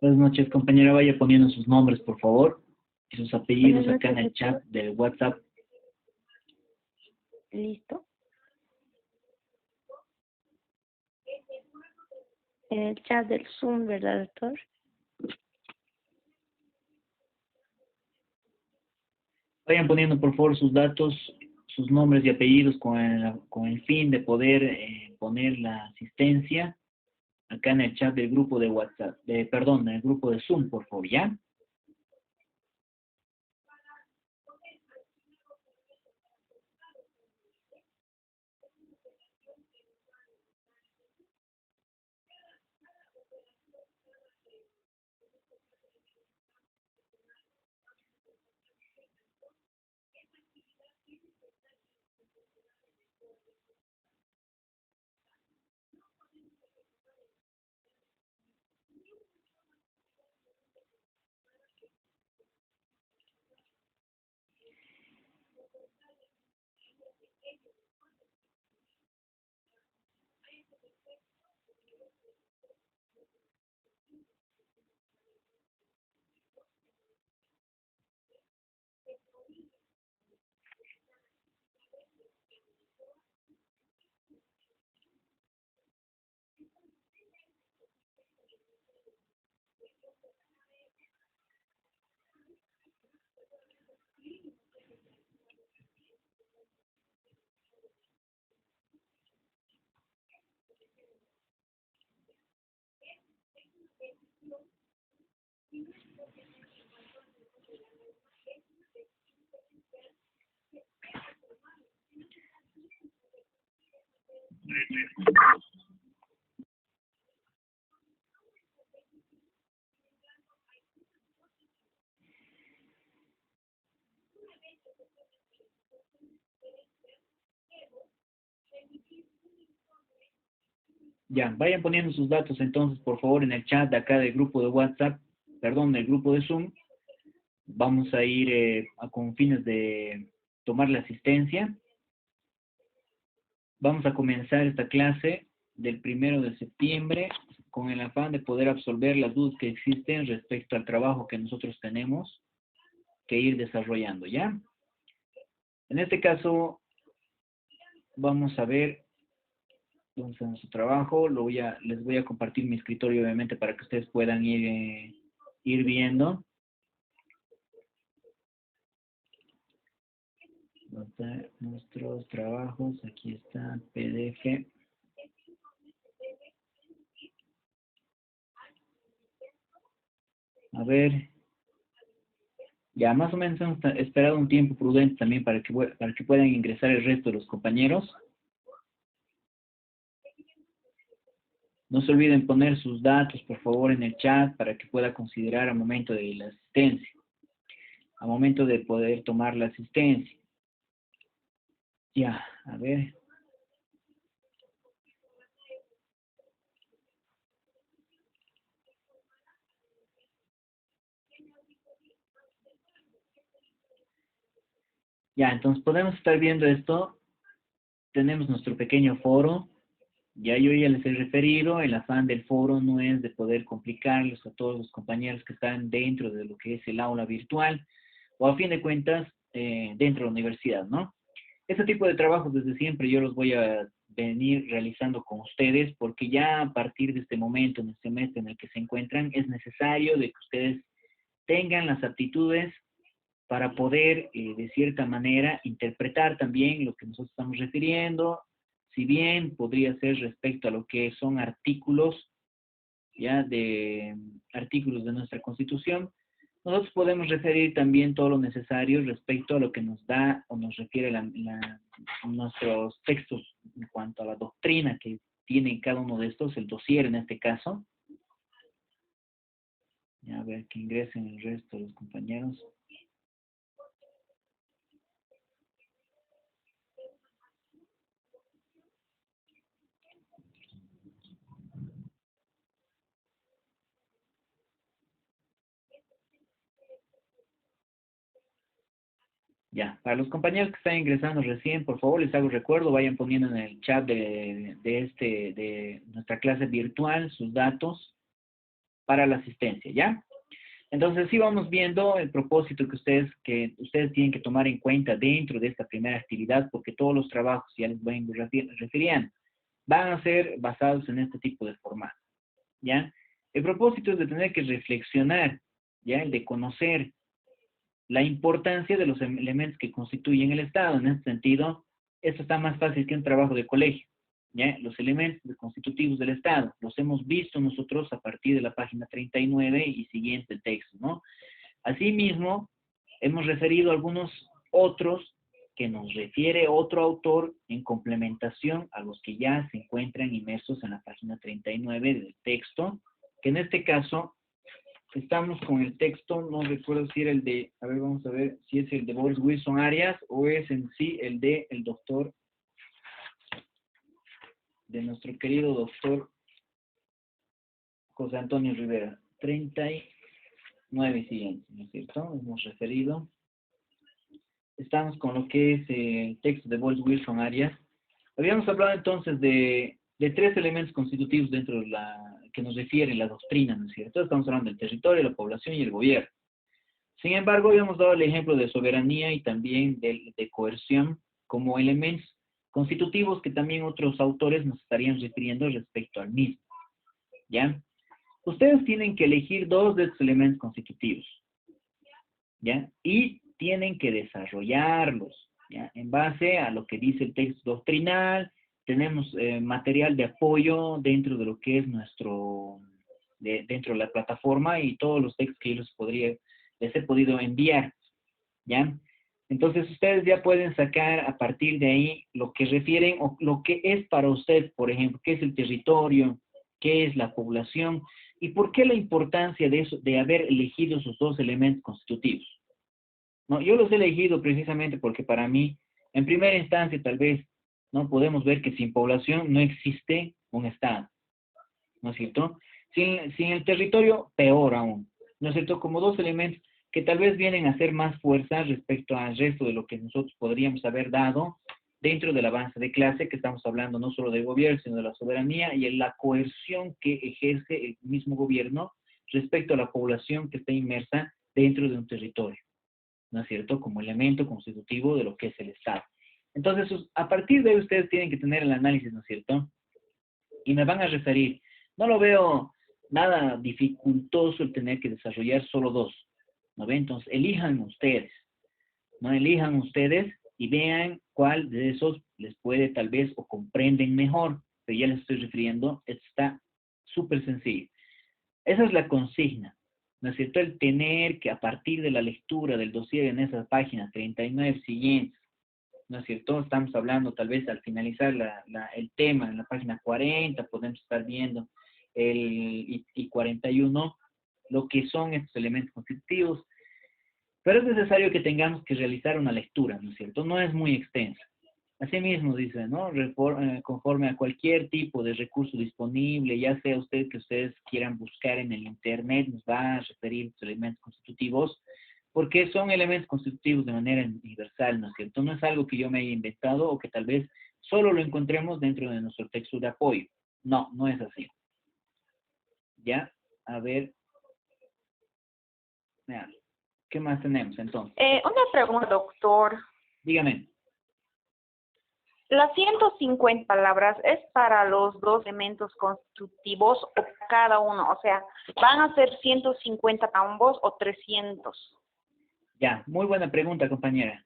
Buenas noches, compañera. Vaya poniendo sus nombres, por favor, y sus apellidos Buenas acá en el noches, chat del WhatsApp. listo. En el chat del Zoom, ¿verdad, doctor? Vayan poniendo, por favor, sus datos, sus nombres y apellidos con el fin de poder poner la asistencia acá en el chat del grupo de WhatsApp, perdón, en el grupo de Zoom, por favor, ¿ya? Ya, vayan poniendo sus datos entonces, por favor, en el chat de acá del grupo de WhatsApp, perdón, del grupo de Zoom. Vamos a ir con fines de tomar la asistencia. Vamos a comenzar esta clase del 1 de septiembre con el afán de poder absolver las dudas que existen respecto al trabajo que nosotros tenemos que ir desarrollando, ¿ya? En este caso, vamos a ver dónde está nuestro trabajo. Les voy a compartir mi escritorio, obviamente, para que ustedes puedan ir viendo. Anotar nuestros trabajos, aquí está, PDF. A ver, ya más o menos hemos esperado un tiempo prudente también para que puedan ingresar el resto de los compañeros. No se olviden poner sus datos, por favor, en el chat para que pueda considerar al momento de la asistencia, al momento de poder tomar la asistencia. Ya, a ver. Ya, entonces podemos estar viendo esto. Tenemos nuestro pequeño foro. Ya yo ya les he referido, el afán del foro no es de poder complicarles a todos los compañeros que están dentro de lo que es el aula virtual, o a fin de cuentas, dentro de la universidad, ¿no? Este tipo de trabajos desde siempre yo los voy a venir realizando con ustedes, porque ya a partir de este momento, en el semestre en el que se encuentran, es necesario de que ustedes tengan las aptitudes para poder, de cierta manera, interpretar también lo que nosotros estamos refiriendo, si bien podría ser respecto a lo que son artículos, ya de artículos de nuestra Constitución, nosotros podemos referir también todo lo necesario respecto a lo que nos da o nos refiere nuestros textos en cuanto a la doctrina que tiene cada uno de estos, el dossier en este caso. Ya, a ver que ingresen el resto de los compañeros. Ya, para los compañeros que están ingresando recién, por favor, les hago recuerdo, vayan poniendo en el chat de nuestra clase virtual sus datos para la asistencia, ¿ya? Entonces, sí vamos viendo el propósito que ustedes tienen que tomar en cuenta dentro de esta primera actividad, porque todos los trabajos, ya les voy refiriendo, van a ser basados en este tipo de formato, ¿ya? El propósito es de tener que reflexionar, ¿ya? El de conocer la importancia de los elementos que constituyen el Estado. En este sentido, esto está más fácil que un trabajo de colegio. ¿Ya? Los elementos constitutivos del Estado los hemos visto nosotros a partir de la página 39 y siguiente texto, ¿no? Asimismo, hemos referido algunos otros que nos refiere otro autor en complementación a los que ya se encuentran inmersos en la página 39 del texto, que en este caso estamos con el texto, no recuerdo si era el de, a ver, vamos a ver si es el de Boris Wilson Arias o es en sí el de el doctor, de nuestro querido doctor José Antonio Rivera. 39 siguientes, ¿no es cierto? Hemos referido. Estamos con lo que es el texto de Boris Wilson Arias. Habíamos hablado entonces de tres elementos constitutivos dentro de que nos refiere la doctrina, ¿no es cierto? Estamos hablando del territorio, la población y el gobierno. Sin embargo, habíamos dado el ejemplo de soberanía y también de coerción como elementos constitutivos que también otros autores nos estarían refiriendo respecto al mismo, ¿ya? Ustedes tienen que elegir dos de estos elementos constitutivos, ¿ya? Y tienen que desarrollarlos, ¿ya? En base a lo que dice el texto doctrinal, tenemos material de apoyo dentro de lo que es dentro de la plataforma y todos los textos que yo les he podido enviar, ¿ya? Entonces ustedes ya pueden sacar a partir de ahí lo que refieren o lo que es para usted, por ejemplo, qué es el territorio, qué es la población y por qué la importancia de eso, de haber elegido esos dos elementos constitutivos. No, yo los he elegido precisamente porque para mí, en primera instancia tal vez, no podemos ver que sin población no existe un Estado, ¿no es cierto? Sin el territorio, peor aún, ¿no es cierto? Como dos elementos que tal vez vienen a hacer más fuerza respecto al resto de lo que nosotros podríamos haber dado dentro del avance de clase, que estamos hablando no solo del gobierno, sino de la soberanía y la coerción que ejerce el mismo gobierno respecto a la población que está inmersa dentro de un territorio, ¿no es cierto? Como elemento constitutivo de lo que es el Estado. Entonces, a partir de ahí ustedes tienen que tener el análisis, ¿no es cierto? Y me van a referir, no lo veo nada dificultoso el tener que desarrollar solo dos, ¿no ven? Entonces, elijan ustedes, ¿no? Elijan ustedes y vean cuál de esos les puede tal vez o comprenden mejor, pero ya les estoy refiriendo, está súper sencillo. Esa es la consigna, ¿no es cierto? El tener que a partir de la lectura del dossier en esa página 39 siguientes, ¿no es cierto? Estamos hablando tal vez al finalizar el tema en la página 40, podemos estar viendo y 41, lo que son estos elementos constitutivos, pero es necesario que tengamos que realizar una lectura, ¿no es cierto? No es muy extensa. Asimismo dice, ¿no? Conforme a cualquier tipo de recurso disponible, ya sea usted que ustedes quieran buscar en el Internet, nos va a referir los elementos constitutivos, porque son elementos constitutivos de manera universal, ¿no es cierto? No es algo que yo me haya inventado o que tal vez solo lo encontremos dentro de nuestro texto de apoyo. No, no es así. Ya, a ver, vean, ¿qué más tenemos entonces? Una pregunta, doctor. Dígame. ¿Las 150 palabras es para los dos elementos constitutivos o cada uno? O sea, ¿van a ser 150 ambos o 300? Ya, muy buena pregunta, compañera.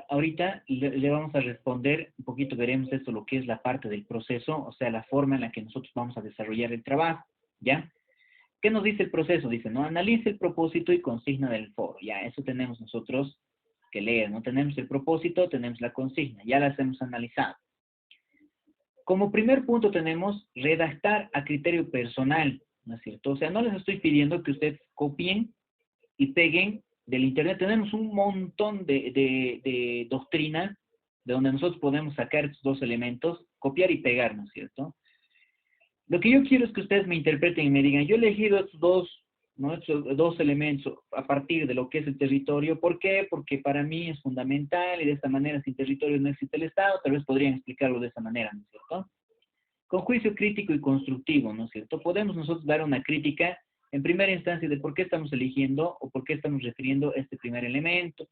Ahorita le vamos a responder, un poquito veremos esto, lo que es la parte del proceso, o sea, la forma en la que nosotros vamos a desarrollar el trabajo, ¿ya? ¿Qué nos dice el proceso? Dice, ¿no? Analice el propósito y consigna del foro. Ya, eso tenemos nosotros que leer, ¿no? Tenemos el propósito, tenemos la consigna, ya las hemos analizado. Como primer punto tenemos redactar a criterio personal, ¿no es cierto? O sea, no les estoy pidiendo que ustedes copien y peguen del Internet. Tenemos un montón de doctrina de donde nosotros podemos sacar estos dos elementos, copiar y pegar, ¿no es cierto? Lo que yo quiero es que ustedes me interpreten y me digan, yo he elegido estos dos, ¿no? Estos dos elementos a partir de lo que es el territorio. ¿Por qué? Porque para mí es fundamental y de esta manera sin territorio no existe el Estado. Tal vez podrían explicarlo de esa manera, ¿no es cierto? Con juicio crítico y constructivo, ¿no es cierto? Podemos nosotros dar una crítica en primera instancia de por qué estamos eligiendo o por qué estamos refiriendo este primer elemento,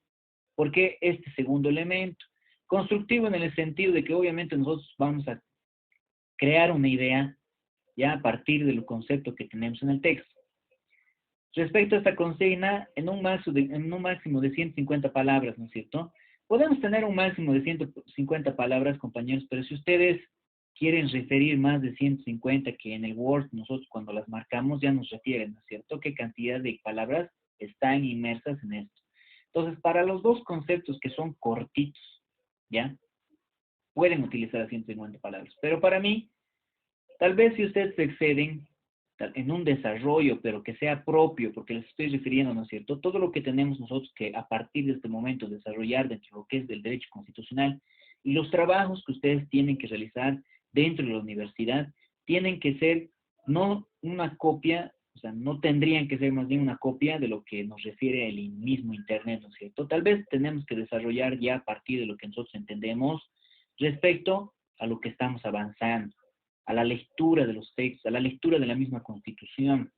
por qué este segundo elemento. Constructivo en el sentido de que obviamente nosotros vamos a crear una idea ya a partir del concepto que tenemos en el texto. Respecto a esta consigna, en un máximo de 150 palabras, ¿no es cierto? Podemos tener un máximo de 150 palabras, compañeros, pero si ustedes quieren referir más de 150, que en el Word nosotros cuando las marcamos ya nos refieren, ¿no es cierto? ¿Qué cantidad de palabras están inmersas en esto? Entonces, para los dos conceptos que son cortitos, ¿ya? Pueden utilizar 150 palabras. Pero para mí, tal vez si ustedes se exceden en un desarrollo, pero que sea propio, porque les estoy refiriendo, ¿no es cierto? Todo lo que tenemos nosotros que a partir de este momento desarrollar dentro de lo que es del derecho constitucional y los trabajos que ustedes tienen que realizar dentro de la universidad, tienen que ser no una copia, o sea, no tendrían que ser más bien una copia de lo que nos refiere el mismo Internet, ¿no es cierto? Tal vez tenemos que desarrollar ya a partir de lo que nosotros entendemos respecto a lo que estamos avanzando, a la lectura de los textos, a la lectura de la misma Constitución,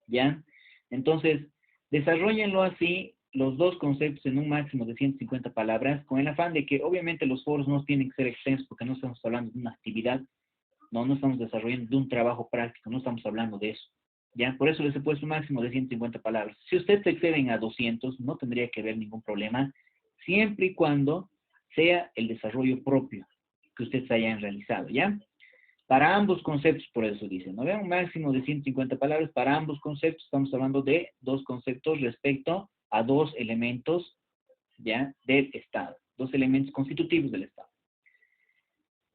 ¿ya? Entonces, desarrollenlo así, los dos conceptos en un máximo de 150 palabras, con el afán de que obviamente los foros no tienen que ser extensos porque no estamos hablando de una actividad, no estamos desarrollando de un trabajo práctico, no estamos hablando de eso, ¿ya? Por eso les he puesto un máximo de 150 palabras. Si ustedes se exceden a 200, no tendría que haber ningún problema, siempre y cuando sea el desarrollo propio que ustedes hayan realizado, ¿ya? Para ambos conceptos, por eso dicen, ¿no? Vean, un máximo de 150 palabras para ambos conceptos. Estamos hablando de dos conceptos respecto a dos elementos, ¿ya? Del Estado, dos elementos constitutivos del Estado.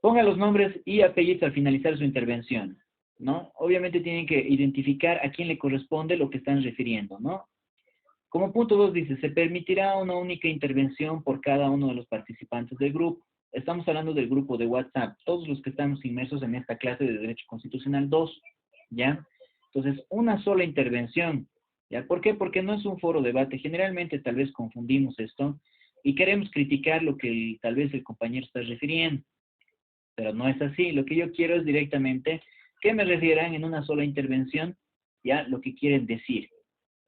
Ponga los nombres y apellidos al finalizar su intervención, ¿no? Obviamente tienen que identificar a quién le corresponde lo que están refiriendo, ¿no? Como punto 2 dice, se permitirá una única intervención por cada uno de los participantes del grupo. Estamos hablando del grupo de WhatsApp, todos los que estamos inmersos en esta clase de Derecho Constitucional 2, ¿ya? Entonces, una sola intervención, ¿ya? ¿Por qué? Porque no es un foro debate. Generalmente tal vez confundimos esto y queremos criticar lo que tal vez el compañero está refiriendo, pero no es así. Lo que yo quiero es directamente que me refieran en una sola intervención, ¿ya? Lo que quieren decir.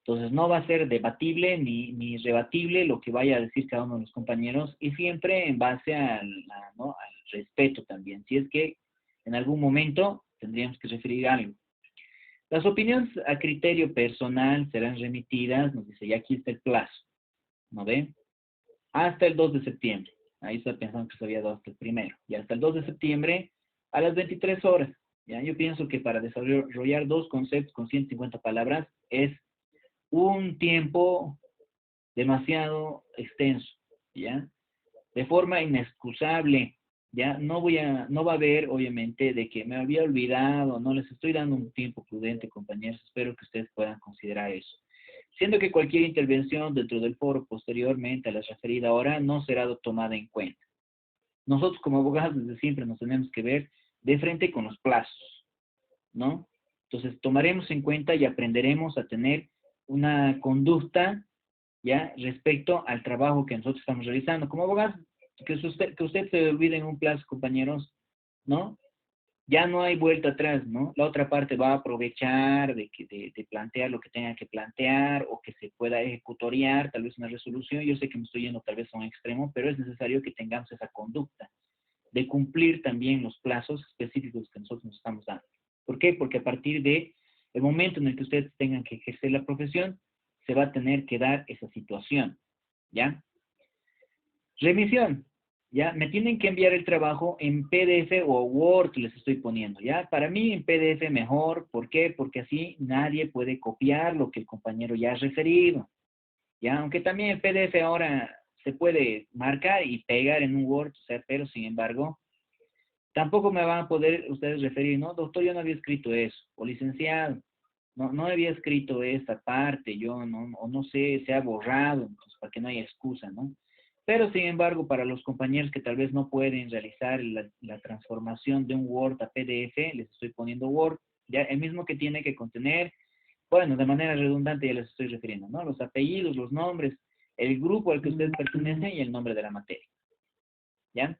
Entonces no va a ser debatible ni rebatible lo que vaya a decir cada uno de los compañeros y siempre en base ¿no? al respeto también. Si es que en algún momento tendríamos que referir algo. Las opiniones a criterio personal serán remitidas, nos dice, ya aquí está el plazo, ¿no ve? hasta el 2 de septiembre. Ahí está pensando que se había dado hasta el primero. Y hasta el 2 de septiembre a las 23 horas. ¿Ya? Yo pienso que para desarrollar dos conceptos con 150 palabras es un tiempo demasiado extenso, ¿ya? De forma inexcusable, ¿ya? No va a haber, obviamente, de que me había olvidado, no les estoy dando un tiempo prudente, compañeros, espero que ustedes puedan considerar eso. Siendo que cualquier intervención dentro del foro posteriormente a la referida hora no será tomada en cuenta. Nosotros como abogados desde siempre nos tenemos que ver de frente con los plazos, ¿no? Entonces tomaremos en cuenta y aprenderemos a tener una conducta, ¿ya? Respecto al trabajo que nosotros estamos realizando. Como abogados, que usted se olvide en un plazo, compañeros, ¿no? Ya no hay vuelta atrás, ¿no? La otra parte va a aprovechar de plantear lo que tenga que plantear o que se pueda ejecutoriar, tal vez una resolución. Yo sé que me estoy yendo tal vez a un extremo, pero es necesario que tengamos esa conducta de cumplir también los plazos específicos que nosotros nos estamos dando. ¿Por qué? Porque a partir de el momento en el que ustedes tengan que ejercer la profesión, se va a tener que dar esa situación, ¿ya? Remisión, ¿ya? Me tienen que enviar el trabajo en PDF o Word, les estoy poniendo, ¿ya? Para mí en PDF mejor, ¿por qué? Porque así nadie puede copiar lo que el compañero ya ha referido, ¿ya? Aunque también en PDF ahora se puede marcar y pegar en un Word, o sea, pero sin embargo, tampoco me van a poder ustedes referir, no, doctor, yo no había escrito eso, o licenciado, no había escrito esta parte, yo no, o no sé, se ha borrado, entonces para que no haya excusa, ¿no? Pero sin embargo, para los compañeros que tal vez no pueden realizar la transformación de un Word a PDF, les estoy poniendo Word, ya el mismo que tiene que contener, bueno, de manera redundante ya les estoy refiriendo, ¿no? Los apellidos, los nombres, el grupo al que ustedes pertenecen y el nombre de la materia, ¿ya?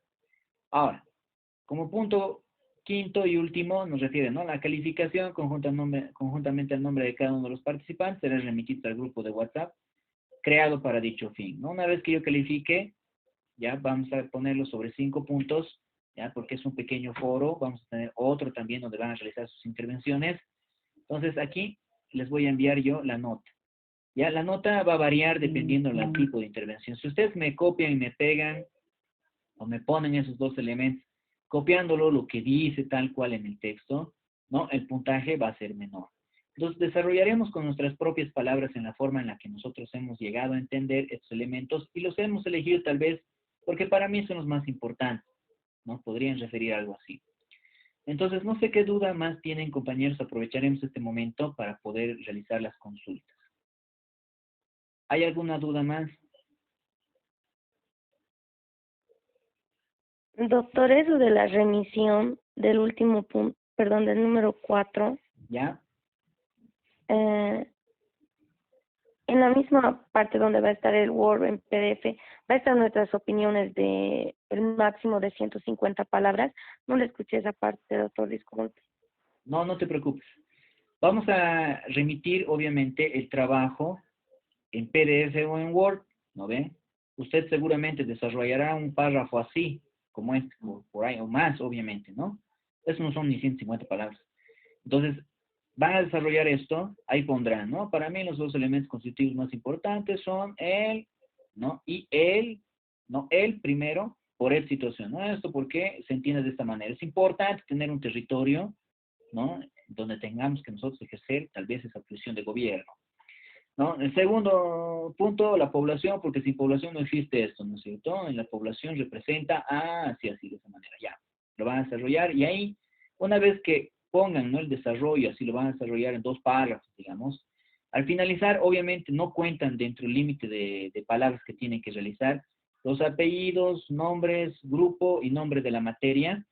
Ahora, como punto quinto y último, nos refiere, ¿no? La calificación conjuntamente al nombre de cada uno de los participantes será remitido al grupo de WhatsApp creado para dicho fin, ¿no? Una vez que yo califique, ya vamos a ponerlo sobre 5 puntos, ya, porque es un pequeño foro, vamos a tener otro también donde van a realizar sus intervenciones. Entonces aquí les voy a enviar yo la nota. Ya, la nota va a variar dependiendo del tipo de intervención. Si ustedes me copian y me pegan, o me ponen esos dos elementos, copiándolo lo que dice tal cual en el texto, ¿no? El puntaje va a ser menor. Entonces, desarrollaremos con nuestras propias palabras en la forma en la que nosotros hemos llegado a entender estos elementos y los hemos elegido tal vez porque para mí son los más importantes, ¿no? Podrían referir a algo así. Entonces, no sé qué duda más tienen, compañeros. Aprovecharemos este momento para poder realizar las consultas. ¿Hay alguna duda más? Doctor, eso de la remisión del último punto, perdón, del número 4, ¿Ya? en la misma parte donde va a estar el Word en PDF, va a estar nuestras opiniones de el máximo de 150 palabras. No le escuché esa parte, doctor, disculpe. No, no te preocupes. Vamos a remitir, obviamente, el trabajo en PDF o en Word, ¿no ve? Usted seguramente desarrollará un párrafo así, como este, por ahí, o más, obviamente, ¿no? Eso no son ni 150 palabras. Entonces, van a desarrollar esto, ahí pondrán, ¿no? Para mí los dos elementos constitutivos más importantes son el, ¿no? Y el, ¿no? El primero, por el situación, ¿no? Esto porque se entiende de esta manera. Es importante tener un territorio, ¿no? Donde tengamos que nosotros ejercer tal vez esa función de gobierno, ¿no? El segundo punto, la población, porque sin población no existe esto, ¿no es cierto? En la población representa, así, de esa manera, ya. Lo van a desarrollar y ahí, una vez que pongan, ¿no? El desarrollo, así lo van a desarrollar en 2 párrafos, digamos. Al finalizar, obviamente, no cuentan dentro del límite de palabras que tienen que realizar los apellidos, nombres, grupo y nombre de la materia,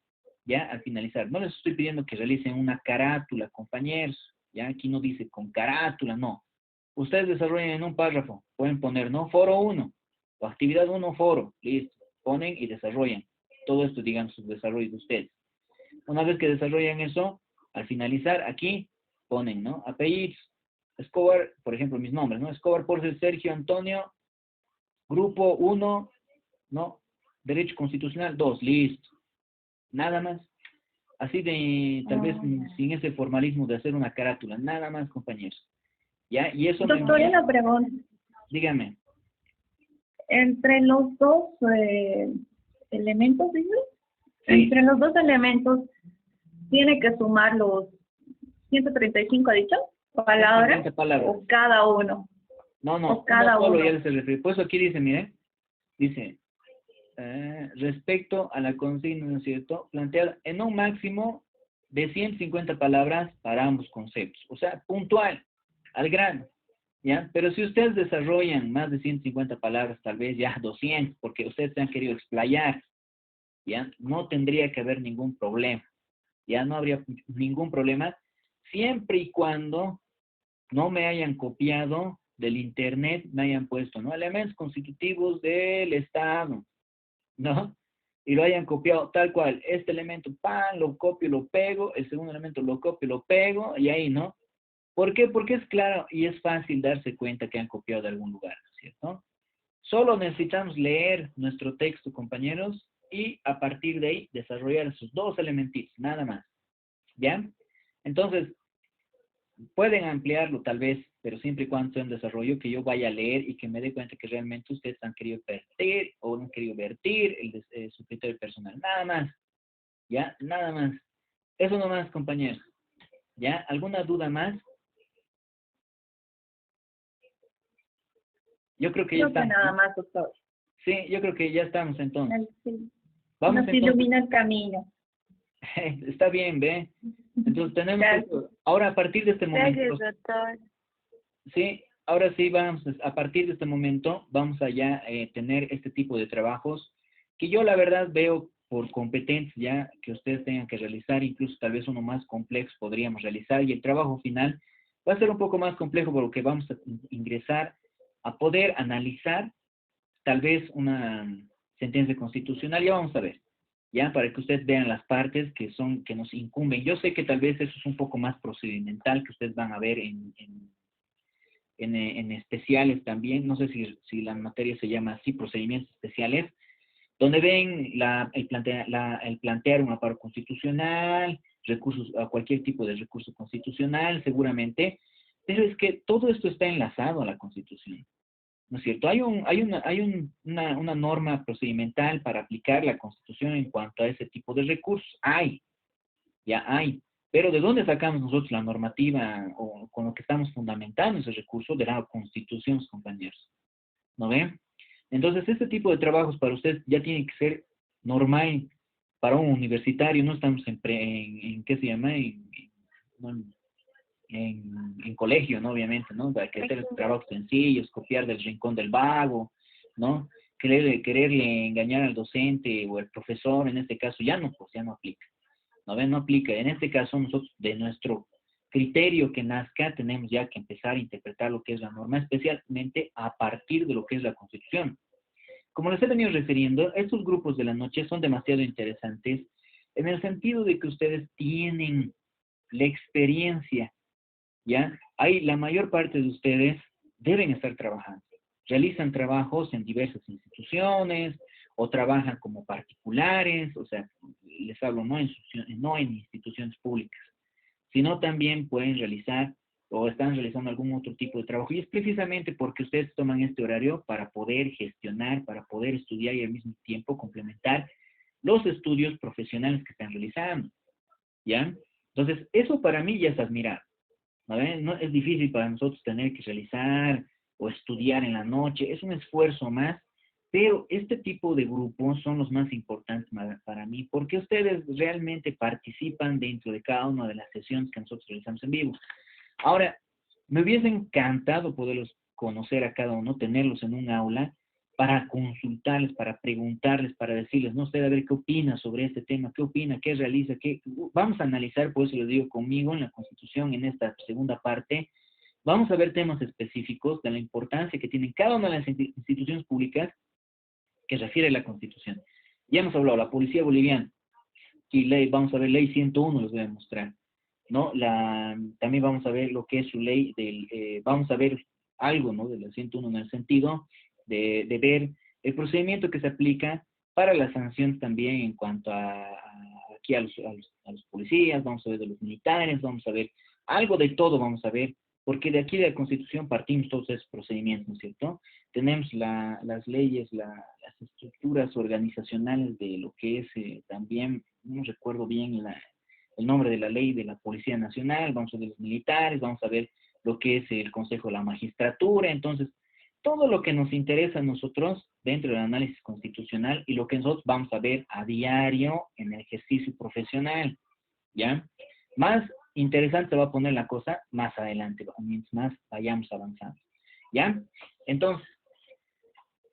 ya, al finalizar. No les estoy pidiendo que realicen una carátula, compañeros, ya, aquí no dice con carátula, no. Ustedes desarrollan en un párrafo, pueden poner, ¿no? Foro 1, o actividad 1, foro, listo. Ponen y desarrollan. Todo esto, digamos, su desarrollo de ustedes. Una vez que desarrollan eso, al finalizar, aquí ponen, ¿no? Apellidos, Escobar, por ejemplo, mis nombres, ¿no? Escobar Porcel Sergio Antonio, grupo 1, ¿no? Derecho Constitucional 2, listo. Nada más. Así de, tal vez sin ese formalismo de hacer una carátula, nada más, compañeros. ¿Ya? Y eso me Doctor, envía. una pregunta. Dígame. entre los dos elementos, ¿sí? Sí. Entre los dos elementos tiene que sumar los 135, ¿ha dicho? Palabras, 150 palabras. o cada uno. No, O cada uno solo uno. ya se refiere. Por eso aquí dice, mire, dice, respecto a la consigna, ¿no es cierto?, planteada en un máximo de 150 palabras para ambos conceptos. O sea, puntual, al grano, ¿ya? Pero si ustedes desarrollan más de 150 palabras, tal vez ya 200, porque ustedes se han querido explayar, ¿ya? No tendría que haber ningún problema, ya no habría ningún problema, siempre y cuando no me hayan copiado del internet, me hayan puesto, ¿no?, elementos constitutivos del Estado, ¿no? Y lo hayan copiado tal cual. Este elemento, pan, lo copio y lo pego. El segundo elemento lo copio y lo pego. Y ahí, ¿no? ¿Por qué? Porque es claro y es fácil darse cuenta que han copiado de algún lugar, ¿no es cierto? Solo necesitamos leer nuestro texto, compañeros, y a partir de ahí desarrollar esos dos elementitos, nada más. ¿Ya? Entonces, pueden ampliarlo tal vez, pero siempre y cuando sea un desarrollo que yo vaya a leer y que me dé cuenta que realmente ustedes han querido vertir o han querido vertir su criterio personal. Nada más, ¿ya? Nada más. Eso nomás, compañeros. ¿Ya? ¿Alguna duda más? Yo creo que ya Creo que estamos, nada ¿no? más, doctor. Sí, yo creo que ya estamos entonces. Sí. Vamos Nos entonces. ilumina el camino. Está bien, ¿ve? Entonces tenemos Gracias. esto. Ahora a partir de este momento, Gracias, doctor. sí, ahora sí vamos, a partir de este momento vamos a ya tener este tipo de trabajos que yo la verdad veo por competencia ya que ustedes tengan que realizar, incluso tal vez uno más complejo podríamos realizar y el trabajo final va a ser un poco más complejo por lo que vamos a ingresar a poder analizar tal vez una sentencia constitucional, ya vamos a ver, ya para que ustedes vean las partes que nos incumben. Yo sé que tal vez eso es un poco más procedimental que ustedes van a ver en especiales también, no sé si la materia se llama así, procedimientos especiales, donde ven el plantear un amparo constitucional, recursos, a cualquier tipo de recurso constitucional, seguramente, pero es que todo esto está enlazado a la Constitución, ¿no es cierto? Una norma procedimental para aplicar la Constitución en cuanto a ese tipo de recursos. Ya hay. Pero ¿de dónde sacamos nosotros la normativa o con lo que estamos fundamentando ese recurso? De la Constitución, compañeros. ¿No ven? Entonces, este tipo de trabajos para ustedes ya tiene que ser normal para un universitario. No estamos en ¿qué se llama? No, en colegio, ¿no? Obviamente, ¿no? Para que hacer trabajos sencillos, copiar del rincón del vago, ¿no? Quererle engañar al docente o al profesor, en este caso, ya no, pues ya no aplica. ¿No ven? No aplica. En este caso, nosotros, de nuestro criterio que nazca, tenemos ya que empezar a interpretar lo que es la norma, especialmente a partir de lo que es la Constitución. Como les he venido refiriendo, estos grupos de la noche son demasiado interesantes en el sentido de que ustedes tienen la experiencia, ¿ya? Ahí la mayor parte de ustedes deben estar trabajando. Realizan trabajos en diversas instituciones o trabajan como particulares, o sea, les hablo no en instituciones públicas, sino también pueden realizar o están realizando algún otro tipo de trabajo. Y es precisamente porque ustedes toman este horario para poder gestionar, para poder estudiar y al mismo tiempo complementar los estudios profesionales que están realizando, ¿ya? Entonces, eso para mí ya es admirable. ¿Vale? No es difícil para nosotros tener que realizar o estudiar en la noche, es un esfuerzo más, pero este tipo de grupos son los más importantes para mí, porque ustedes realmente participan dentro de cada una de las sesiones que nosotros realizamos en vivo. Ahora, me hubiese encantado poderlos conocer a cada uno, tenerlos en un aula, para consultarles, para preguntarles, para decirles, no sé, a ver qué opina sobre este tema, qué opina, qué realiza, qué... Vamos a analizar, por eso lo digo conmigo, en la Constitución, en esta segunda parte, vamos a ver temas específicos de la importancia que tienen cada una de las instituciones públicas que refiere a la Constitución. Ya hemos hablado, la Policía Boliviana, y ley, vamos a ver, ley 101 les voy a mostrar, ¿no? También vamos a ver lo que es su ley, vamos a ver algo, ¿no? De la 101 en el sentido de ver el procedimiento que se aplica para las sanciones también en cuanto aquí a los policías, vamos a ver de los militares, vamos a ver algo de todo, vamos a ver porque de aquí de la Constitución partimos todos esos procedimientos, ¿no es cierto? Tenemos las leyes, las estructuras organizacionales de lo que es también, no recuerdo bien el nombre de la ley de la Policía Nacional, vamos a ver los militares, vamos a ver lo que es el Consejo de la Magistratura. Entonces, todo lo que nos interesa a nosotros dentro del análisis constitucional y lo que nosotros vamos a ver a diario en el ejercicio profesional, ¿ya? Más interesante se va a poner la cosa más adelante, mientras más vayamos avanzando, ¿ya? Entonces,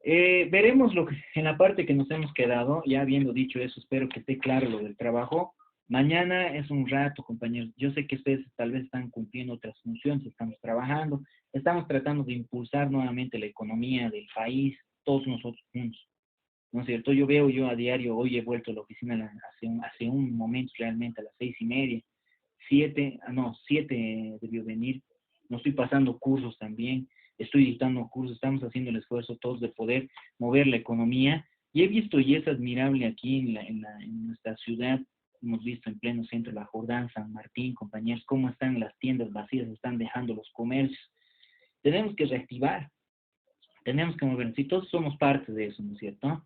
veremos lo que en la parte que nos hemos quedado. Ya habiendo dicho eso, espero que esté claro lo del trabajo. Mañana es un rato, compañeros. Yo sé que ustedes tal vez están cumpliendo otras funciones, estamos trabajando, estamos tratando de impulsar nuevamente la economía del país, todos nosotros juntos, ¿no es cierto? Yo a diario, hoy he vuelto a la oficina hace un momento, realmente a las 6:30, 7 debió venir. No estoy pasando cursos también, estoy dictando cursos, estamos haciendo el esfuerzo todos de poder mover la economía. Y he visto, y es admirable aquí en nuestra ciudad, hemos visto en pleno centro de la Jordán, San Martín, compañeros, cómo están las tiendas vacías, están dejando los comercios. Tenemos que reactivar, tenemos que movernos, y todos somos parte de eso, ¿no es cierto?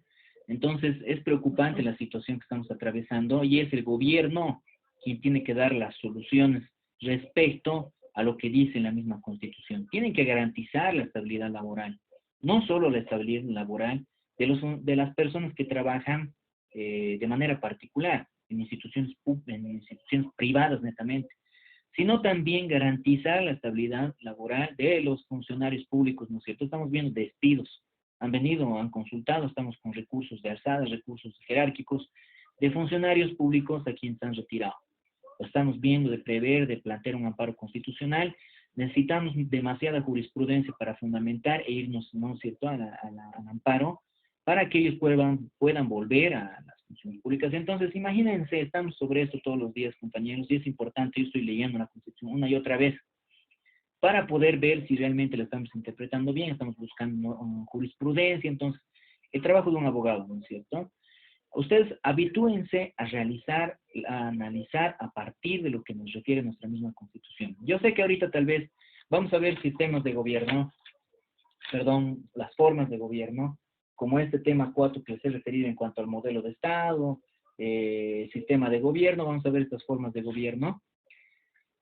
Entonces, es preocupante la situación que estamos atravesando, y es el gobierno quien tiene que dar las soluciones respecto a lo que dice la misma Constitución. Tienen que garantizar la estabilidad laboral, no solo la estabilidad laboral de las personas que trabajan de manera particular, en instituciones privadas netamente, sino también garantizar la estabilidad laboral de los funcionarios públicos, ¿no es cierto? Estamos viendo despidos, han venido, han consultado, estamos con recursos de alzada, recursos jerárquicos de funcionarios públicos a quienes han retirado. Lo estamos viendo de prever, de plantear un amparo constitucional. Necesitamos demasiada jurisprudencia para fundamentar e irnos, ¿no es cierto?, al amparo, para que ellos puedan volver a las funciones públicas. Entonces, imagínense, estamos sobre esto todos los días, compañeros, y es importante. Yo estoy leyendo la Constitución una y otra vez para poder ver si realmente la estamos interpretando bien, estamos buscando jurisprudencia. Entonces, el trabajo de un abogado, ¿no es cierto? Ustedes habitúense a realizar, a analizar a partir de lo que nos refiere nuestra misma Constitución. Yo sé que ahorita tal vez vamos a ver sistemas de gobierno, las formas de gobierno, como este tema 4 que les he referido en cuanto al modelo de Estado, sistema de gobierno. Vamos a ver estas formas de gobierno.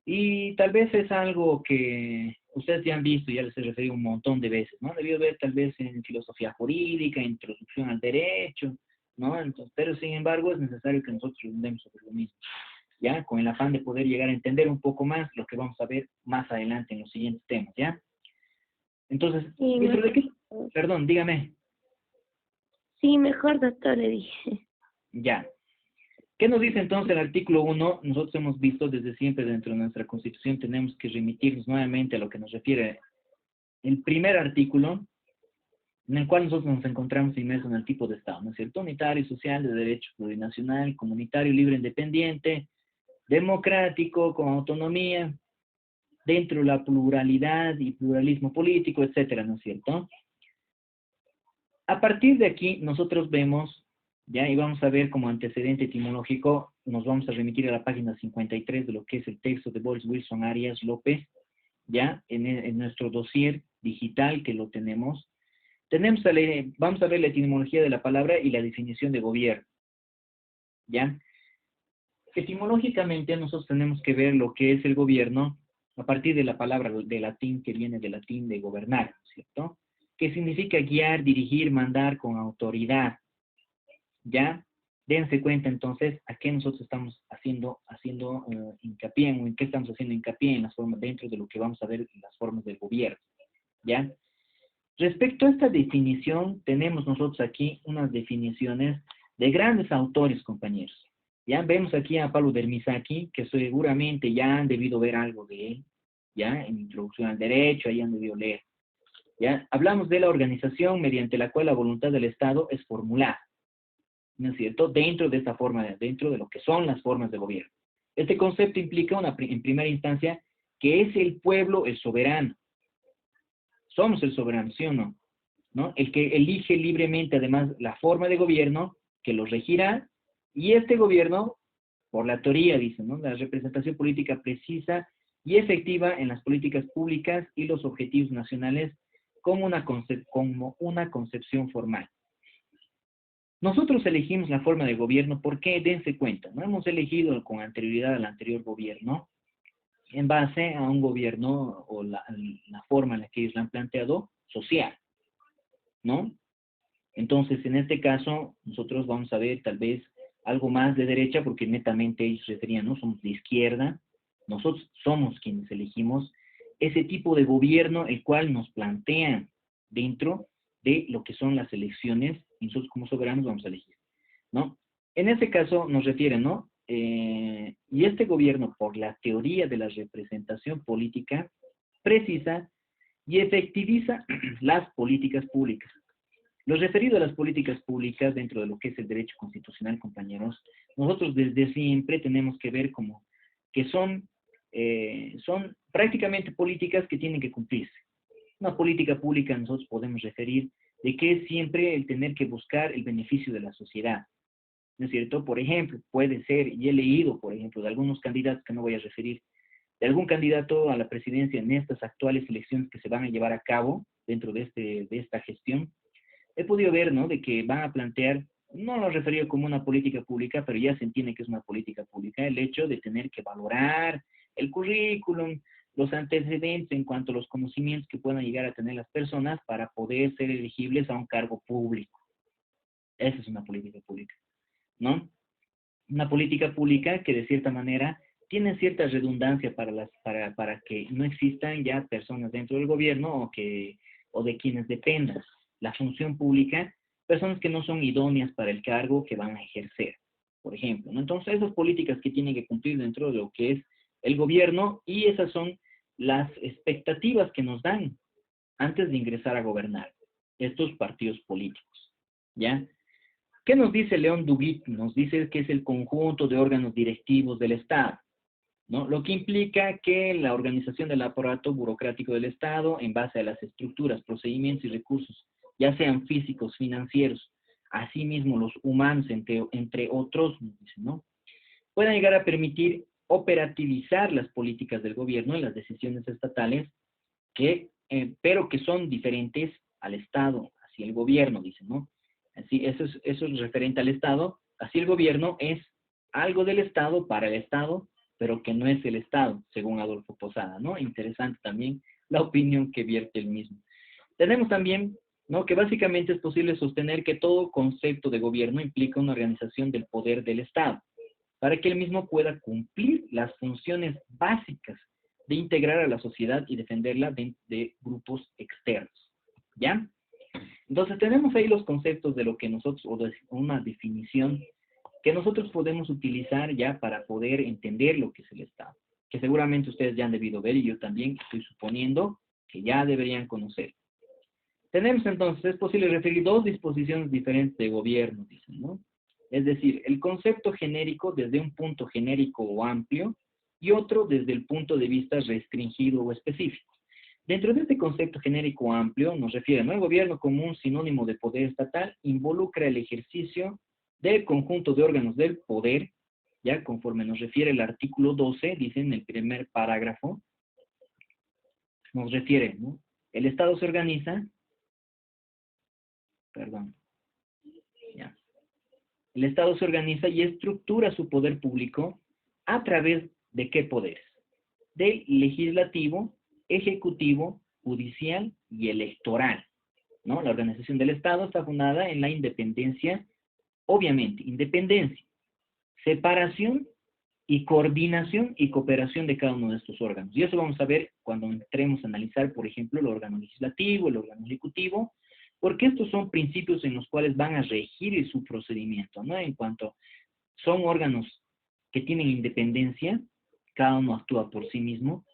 Y tal vez es algo que ustedes ya han visto, ya les he referido un montón de veces, ¿no? Debió ver tal vez en filosofía jurídica, introducción al derecho, ¿no? Entonces, pero sin embargo es necesario que nosotros redundemos sobre lo mismo, ¿ya? Con el afán de poder llegar a entender un poco más lo que vamos a ver más adelante en los siguientes temas, ¿ya? Entonces, Sí, ¿dentro de qué? mejor. Perdón, dígame. Sí, mejor, doctor, le dije. Ya. ¿Qué nos dice entonces el artículo 1? Nosotros hemos visto desde siempre dentro de nuestra Constitución, tenemos que remitirnos nuevamente a lo que nos refiere el primer artículo, en el cual nosotros nos encontramos inmersos en el tipo de Estado, ¿no es cierto? Unitario, social, de derecho plurinacional, comunitario, libre, independiente, democrático, con autonomía, dentro de la pluralidad y pluralismo político, etcétera, ¿no es cierto? A partir de aquí, nosotros vemos, ya, y vamos a ver como antecedente etimológico, nos vamos a remitir a la página 53 de lo que es el texto de Boris Wilson Arias López, ya, en nuestro dossier digital que lo tenemos. Vamos a ver la etimología de la palabra y la definición de gobierno, ¿ya? Etimológicamente nosotros tenemos que ver lo que es el gobierno a partir de la palabra de latín, que viene del latín de gobernar, ¿cierto? Que significa guiar, dirigir, mandar con autoridad, ¿ya? Dense cuenta entonces a qué nosotros estamos haciendo hincapié, o en qué estamos haciendo hincapié en las formas, dentro de lo que vamos a ver en las formas del gobierno, ¿ya? Respecto a esta definición, tenemos nosotros aquí unas definiciones de grandes autores, compañeros. Ya vemos aquí a Pablo Dermisaki, que seguramente ya han debido ver algo de él, ya en Introducción al Derecho, ahí han debido leer. Ya hablamos de la organización mediante la cual la voluntad del Estado es formulada, ¿no es cierto? Dentro de esta forma, dentro de lo que son las formas de gobierno. Este concepto implica en primera instancia que es el pueblo el soberano. Somos el soberano, ¿sí o no? ¿No? El que elige libremente, además, la forma de gobierno que lo regirá, y este gobierno, por la teoría, dice, ¿no? La representación política precisa y efectiva en las políticas públicas y los objetivos nacionales como una concepción formal. Nosotros elegimos la forma de gobierno porque, dense cuenta, no hemos elegido con anterioridad al anterior gobierno en base a un gobierno o la forma en la que ellos la han planteado social, ¿no? Entonces, en este caso, nosotros vamos a ver tal vez algo más de derecha, porque netamente ellos referían, ¿no? Somos de izquierda, nosotros somos quienes elegimos ese tipo de gobierno, el cual nos plantean dentro de lo que son las elecciones, y nosotros como soberanos vamos a elegir, ¿no? En este caso nos refieren, ¿no? Y este gobierno, por la teoría de la representación política, precisa y efectiviza las políticas públicas. Lo referido a las políticas públicas dentro de lo que es el derecho constitucional, compañeros, nosotros desde siempre tenemos que ver como que son prácticamente políticas que tienen que cumplirse. Una política pública nosotros podemos referir de que es siempre el tener que buscar el beneficio de la sociedad, ¿no es cierto? Por ejemplo, puede ser, y he leído, por ejemplo, de algunos candidatos que no voy a referir, de algún candidato a la presidencia en estas actuales elecciones que se van a llevar a cabo dentro de esta gestión, he podido ver, ¿no?, de que van a plantear, no lo referido como una política pública, pero ya se entiende que es una política pública, el hecho de tener que valorar el currículum, los antecedentes en cuanto a los conocimientos que puedan llegar a tener las personas para poder ser elegibles a un cargo público. Esa es una política pública, ¿no? Una política pública que de cierta manera tiene cierta redundancia para que no existan ya personas dentro del gobierno o de quienes dependan la función pública, personas que no son idóneas para el cargo que van a ejercer, por ejemplo, ¿no? Entonces, esas políticas que tienen que cumplir dentro de lo que es el gobierno, y esas son las expectativas que nos dan antes de ingresar a gobernar estos partidos políticos, ¿ya? ¿Qué nos dice León Duguit? Nos dice que es el conjunto de órganos directivos del Estado, ¿no? Lo que implica que la organización del aparato burocrático del Estado, en base a las estructuras, procedimientos y recursos, ya sean físicos, financieros, asimismo los humanos, entre otros, ¿no?, puedan llegar a permitir operativizar las políticas del gobierno y las decisiones estatales, pero que son diferentes al Estado, hacia el gobierno, dicen, ¿no? Así, eso es referente al Estado, así el gobierno es algo del Estado para el Estado, pero que no es el Estado, según Adolfo Posada, ¿no? Interesante también la opinión que vierte el mismo. Tenemos también, ¿no?, que básicamente es posible sostener que todo concepto de gobierno implica una organización del poder del Estado, para que el mismo pueda cumplir las funciones básicas de integrar a la sociedad y defenderla de grupos externos, ¿ya? Entonces tenemos ahí los conceptos de lo que nosotros, o de una definición que nosotros podemos utilizar ya para poder entender lo que es el Estado, que seguramente ustedes ya han debido ver y yo también estoy suponiendo que ya deberían conocer. Tenemos entonces, es posible referir dos disposiciones diferentes de gobierno, dicen, ¿no? Es decir, el concepto genérico desde un punto genérico o amplio y otro desde el punto de vista restringido o específico. Dentro de este concepto genérico o amplio nos refiere, ¿no?, el gobierno como un sinónimo de poder estatal involucra el ejercicio del conjunto de órganos del poder, ya conforme nos refiere el artículo 12, dice en el primer parágrafo, nos refiere, ¿no?, el Estado se organiza, el Estado se organiza y estructura su poder público a través de ¿qué poderes? Del legislativo, ejecutivo, judicial y electoral, ¿no? La organización del Estado está fundada en la independencia, obviamente, independencia, separación y coordinación y cooperación de cada uno de estos órganos. Y eso vamos a ver cuando entremos a analizar, por ejemplo, el órgano legislativo, el órgano ejecutivo, porque estos son principios en los cuales van a regir su procedimiento, ¿no? En cuanto son órganos que tienen independencia, cada uno actúa por sí mismo,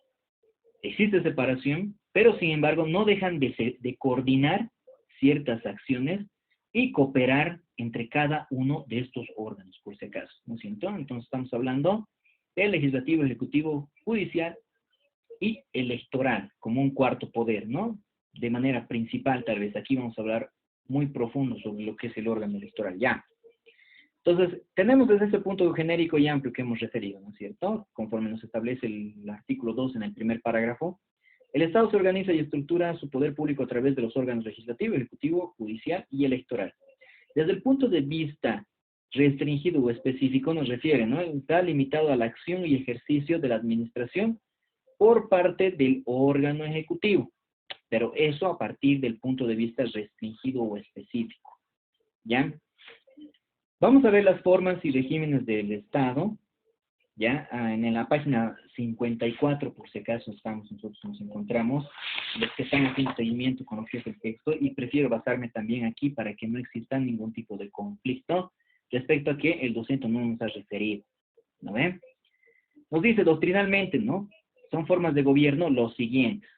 existe separación, pero sin embargo no dejan de coordinar ciertas acciones y cooperar entre cada uno de estos órganos, por si acaso, ¿no es cierto? Entonces estamos hablando del legislativo, ejecutivo, judicial y electoral, como un cuarto poder, ¿no? De manera principal, tal vez aquí vamos a hablar muy profundo sobre lo que es el órgano electoral, ya. Entonces, tenemos desde ese punto genérico y amplio que hemos referido, ¿no es cierto? Conforme nos establece el artículo 2 en el primer párrafo, el Estado se organiza y estructura su poder público a través de los órganos legislativo, ejecutivo, judicial y electoral. Desde el punto de vista restringido o específico nos refiere, ¿no? Está limitado a la acción y ejercicio de la administración por parte del órgano ejecutivo, pero eso a partir del punto de vista restringido o específico, ¿ya? Vamos a ver las formas y regímenes del Estado, ¿ya? En la página 54, por si acaso nosotros nos encontramos, los que están haciendo seguimiento con lo que es el texto, y prefiero basarme también aquí para que no exista ningún tipo de conflicto respecto a que el docente no nos ha referido, ¿no ven? Nos dice doctrinalmente, ¿no? Son formas de gobierno los siguientes.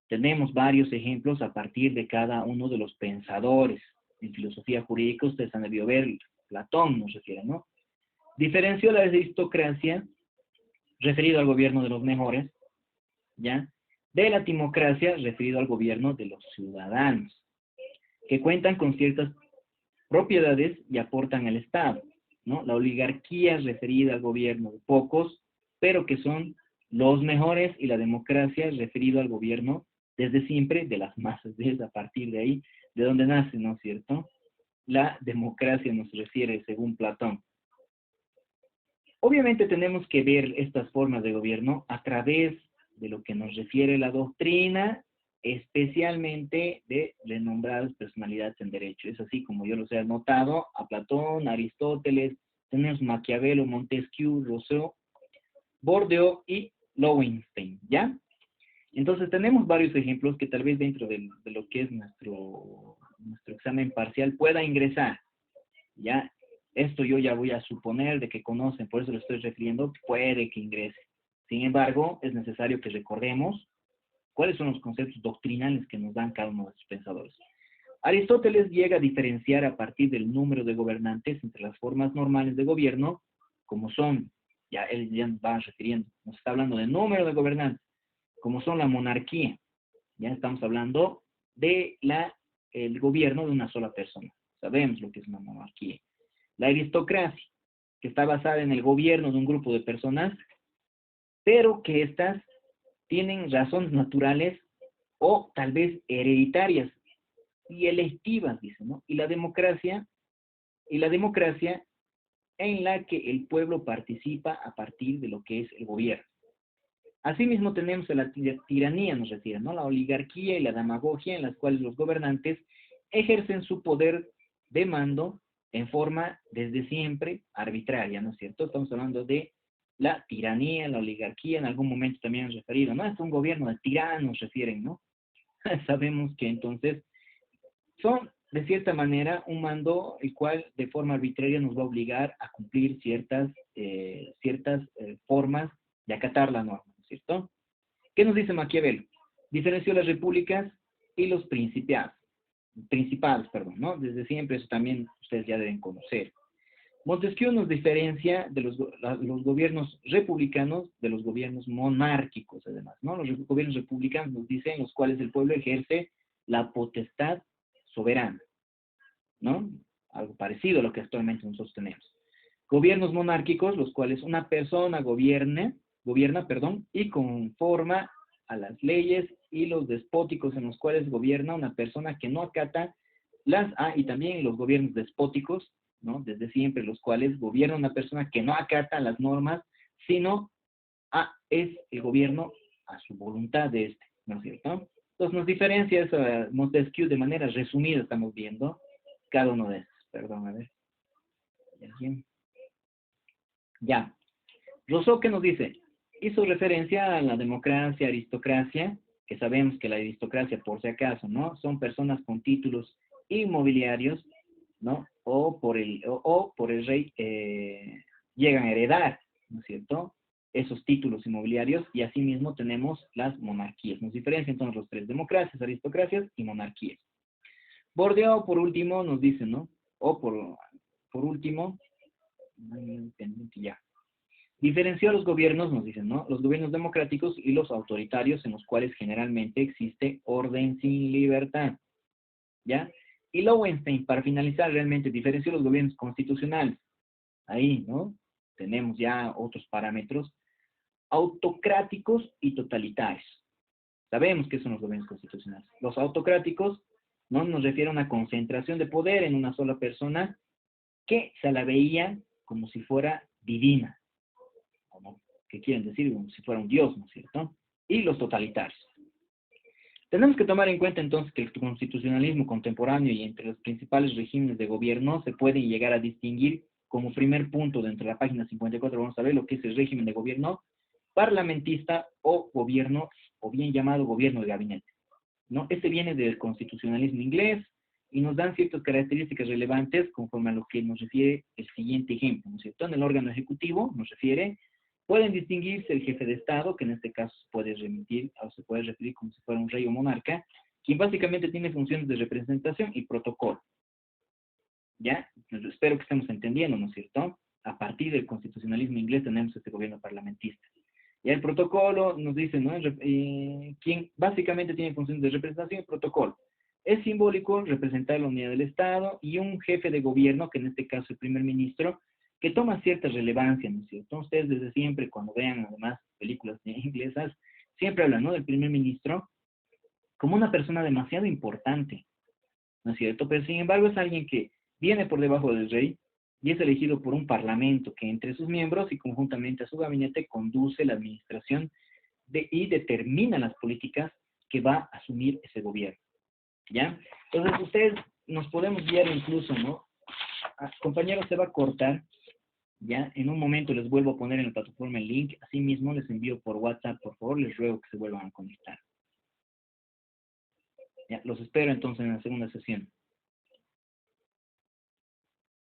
Tenemos varios ejemplos a partir de cada uno de los pensadores. En filosofía jurídica ustedes han debido ver, Platón nos refiere, ¿no? Diferenció la aristocracia, referido al gobierno de los mejores, ¿ya? De la timocracia, referido al gobierno de los ciudadanos, que cuentan con ciertas propiedades y aportan al Estado, ¿no? La oligarquía, referida al gobierno de pocos, pero que son los mejores, y la democracia, referido al gobierno desde siempre de las masas, desde a partir de ahí, de donde nace, ¿no es cierto? La democracia nos refiere según Platón. Obviamente tenemos que ver estas formas de gobierno a través de lo que nos refiere la doctrina, especialmente de renombradas personalidades en derecho. Es así como yo los he anotado: a Platón, Aristóteles, tenemos Maquiavelo, Montesquieu, Rousseau, Bourdieu y Lowenstein, ¿ya? Entonces tenemos varios ejemplos que tal vez dentro de lo que es nuestro examen parcial pueda ingresar, ¿ya? Esto yo ya voy a suponer de que conocen, por eso lo estoy refiriendo, puede que ingrese. Sin embargo, es necesario que recordemos cuáles son los conceptos doctrinales que nos dan cada uno de estos pensadores. Aristóteles llega a diferenciar a partir del número de gobernantes entre las formas normales de gobierno, como son, ya él ya nos va refiriendo, nos está hablando de número de gobernantes, como son la monarquía. Ya estamos hablando de el gobierno de una sola persona. Sabemos lo que es una monarquía. La aristocracia, que está basada en el gobierno de un grupo de personas, pero que éstas tienen razones naturales o tal vez hereditarias y electivas, dice, ¿no? Y la democracia en la que el pueblo participa a partir de lo que es el gobierno. Asimismo tenemos a la tiranía, nos refiere, ¿no? La oligarquía y la demagogia, en las cuales los gobernantes ejercen su poder de mando en forma desde siempre arbitraria, ¿no es cierto? Estamos hablando de la tiranía, la oligarquía, en algún momento también hemos referido, ¿no? Es un gobierno de tiranos, refieren, ¿no? Sabemos que entonces son, de cierta manera, un mando el cual de forma arbitraria nos va a obligar a cumplir ciertas formas de acatar la norma, ¿no es cierto? ¿Qué nos dice Maquiavelo? Diferenció las repúblicas y los principados, ¿no? Desde siempre eso también ustedes ya deben conocer. Montesquieu nos diferencia de los gobiernos republicanos de los gobiernos monárquicos, además, ¿no? Los gobiernos republicanos nos dicen los cuales el pueblo ejerce la potestad soberana, ¿no? Algo parecido a lo que actualmente nosotros tenemos. Gobiernos monárquicos, los cuales una persona gobierna, y conforma a las leyes, y los despóticos, en los cuales gobierna una persona que no acata y también los gobiernos despóticos, ¿no? Desde siempre, los cuales gobierna una persona que no acata las normas, sino es el gobierno a su voluntad de este, ¿no es cierto? Entonces nos diferencia eso Montesquieu de manera resumida, estamos viendo cada uno de estos. Perdón, a ver. Ya. Rousseau, ¿qué nos dice? Hizo referencia a la democracia, aristocracia, que sabemos que la aristocracia, por si acaso, ¿no? Son personas con títulos inmobiliarios, ¿no? O por el rey llegan a heredar, ¿no es cierto?, esos títulos inmobiliarios, y asimismo tenemos las monarquías. Nos diferencian entonces los tres: democracias, aristocracias y monarquías. Bourdieu, por último, nos dice, ¿no? O por último, ya. Diferenció a los gobiernos, nos dicen, ¿no? Los gobiernos democráticos y los autoritarios, en los cuales generalmente existe orden sin libertad, ¿ya? Y Lowenstein, para finalizar, realmente diferenció los gobiernos constitucionales, Ahí, ¿no? Tenemos ya otros parámetros autocráticos y totalitarios. Sabemos qué son los gobiernos constitucionales. Los autocráticos no nos refiere a una concentración de poder en una sola persona que se la veía como si fuera divina, como que quieren decir como si fuera un dios, ¿no es cierto? Y los totalitarios. Tenemos que tomar en cuenta entonces que el constitucionalismo contemporáneo y entre los principales regímenes de gobierno se pueden llegar a distinguir como primer punto dentro de la página 54, vamos a ver lo que es el régimen de gobierno parlamentista o gobierno, o bien llamado gobierno de gabinete, ¿no? Este viene del constitucionalismo inglés y nos dan ciertas características relevantes conforme a lo que nos refiere el siguiente ejemplo, ¿no es cierto? En el órgano ejecutivo nos refiere, pueden distinguirse el jefe de Estado, que en este caso se puede remitir o se puede referir como si fuera un rey o monarca, quien básicamente tiene funciones de representación y protocolo. ¿Ya? Entonces, espero que estemos entendiendo, ¿no es cierto? A partir del constitucionalismo inglés tenemos este gobierno parlamentista. Ya el protocolo nos dice, ¿no? Quien básicamente tiene funciones de representación y protocolo. Es simbólico representar la unidad del Estado y un jefe de gobierno, que en este caso es el primer ministro, que toma cierta relevancia, ¿no es cierto? Ustedes desde siempre, cuando vean además películas inglesas, siempre hablan, ¿no? Del primer ministro como una persona demasiado importante, ¿no es cierto? Pero sin embargo es alguien que viene por debajo del rey y es elegido por un parlamento que entre sus miembros y conjuntamente a su gabinete conduce la administración y determina las políticas que va a asumir ese gobierno, ¿ya? Entonces ustedes nos podemos guiar incluso, ¿no? Compañeros, se va a cortar, ¿ya? En un momento les vuelvo a poner en la plataforma el link, así mismo les envío por WhatsApp, por favor, les ruego que se vuelvan a conectar. Ya, los espero entonces en la segunda sesión.